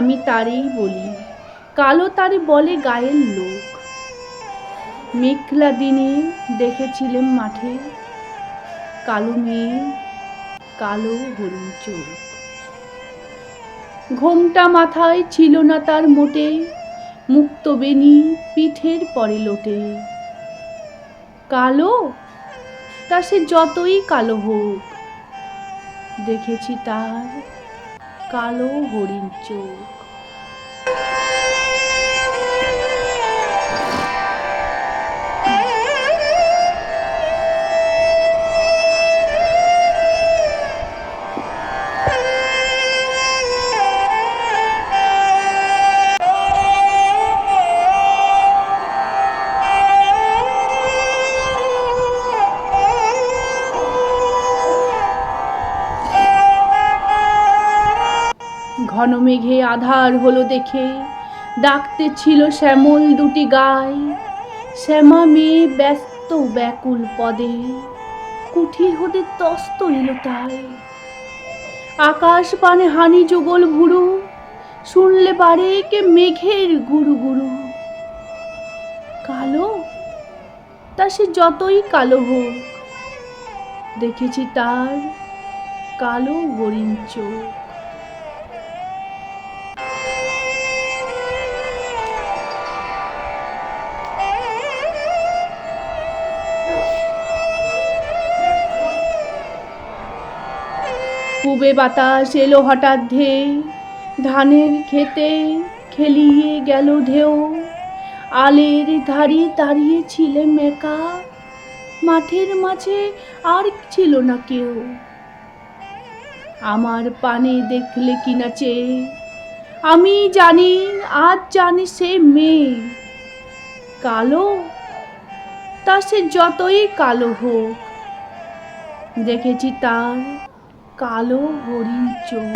আমি তারেই বলি, কালো তারে বলে গায়ের লোক। মেঘলা দিনে দেখেছিলেন মাঠে কালো মেয়ে, কালো হরিণ চোখ। ঘোমটা মাথায় ছিল না তার মোটে, মুক্ত বেনি পিঠের পরে লোটে। কালো তা সে যতই কালো হোক, দেখেছি তার কালো হরিণ চোখ। ঘন মেঘে আধার হলো দেখে ডাকতে ছিল শ্যামল দুটি গায়। শ্যামা মেয়ে ব্যস্ত ব্যাকুল পদে, কুঠির হতে তস্ত এলো তাই। আকাশ পানে হানি যুগল ভুরু, শুনলে পারে কে মেঘের গুরু গুরু। কালো তা সে যতই কালো হোক, দেখেছি তার কালো হরিণ চোখ। পূবে বাতাস এলো হঠাৎ ধেয়ে, ধানের খেতে খেলিয়ে গেল ঢেউ। আলের ধারে দাঁড়িয়ে ছিলে মেকা, মাঠের মাঝে আর ছিল না কেউ। আমার পানে দেখলে কিনা চেয়ে, আমি জানি আজ জানি সে মেয়ে। কালো তা সে যতই কালো হোক, দেখেছি তার কালো হরিণ চোখ।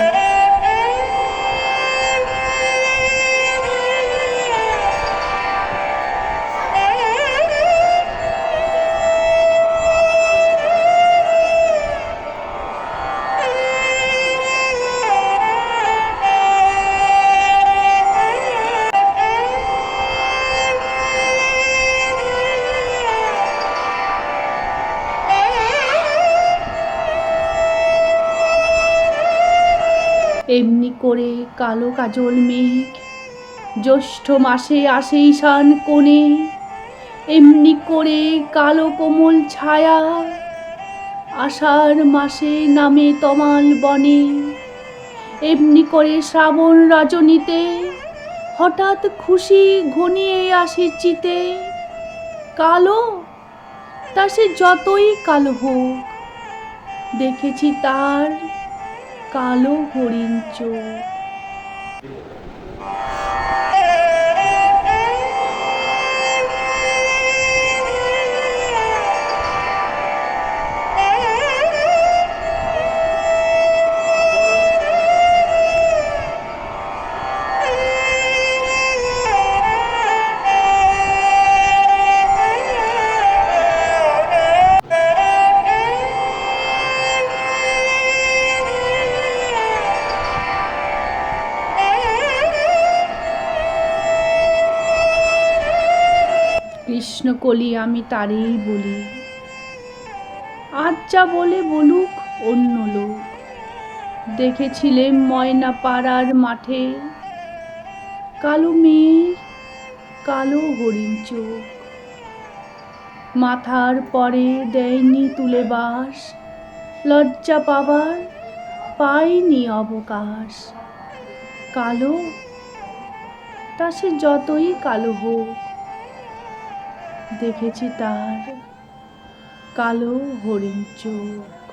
এমনি করে কালো কাজল মেঘ জ্যৈষ্ঠ মাসে আসে ঈশান কোণে। এমনি করে কালো কোমল ছায়া আষাঢ় মাসে নামে তমাল বনে। এমনি করে শ্রাবণ রজনীতে হঠাৎ খুশি ঘনিয়ে আসে চিতে। কালো তা সে যতই কালো হোক, দেখেছি তার কালো হরিণ চোখ। কৃষ্ণকলি আমি তারেই বলি, আজ যা বলে বলুক অন্য লোক। দেখেছিলেম ময়না পাড়ার মাঠে কালো মেয়ে, কালো হরিণ চোখ। মাথার পরে দেয়নি তুলে বাস, লজ্জা পাবার পায়নি অবকাশ। কালো তা সে যতই কালো হোক, দেখেছি তার কালো হরিণ চোখ।